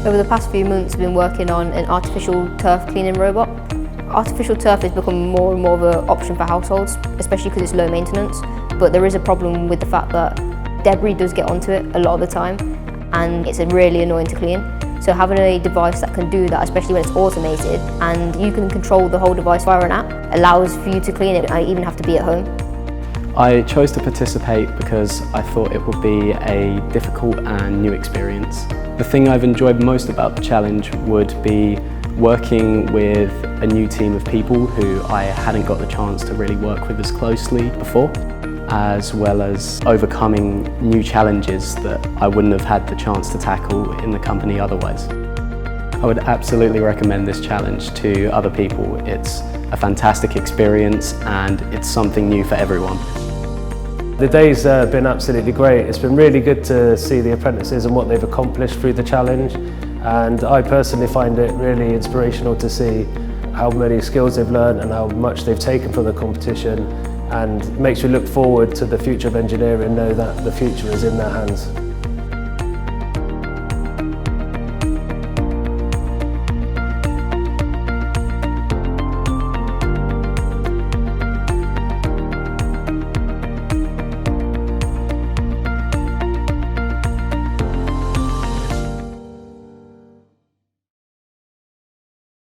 Over the past few months, we've been working on an artificial turf cleaning robot. Artificial turf has become more and more of an option for households, especially because it's low maintenance. But there is a problem with the fact that debris does get onto it a lot of the time, and it's really annoying to clean. So having a device that can do that, especially when it's automated, and you can control the whole device via an app, allows for you to clean it. I even have to be at home. I chose to participate because I thought it would be a difficult and new experience. The thing I've enjoyed most about the challenge would be working with a new team of people who I hadn't got the chance to really work with as closely before, as well as overcoming new challenges that I wouldn't have had the chance to tackle in the company otherwise. I would absolutely recommend this challenge to other people. It's a fantastic experience and it's something new for everyone. The day's been absolutely great. It's been really good to see the apprentices and what they've accomplished through the challenge, and I personally find it really inspirational to see how many skills they've learned and how much they've taken from the competition, and makes me look forward to the future of engineering and know that the future is in their hands.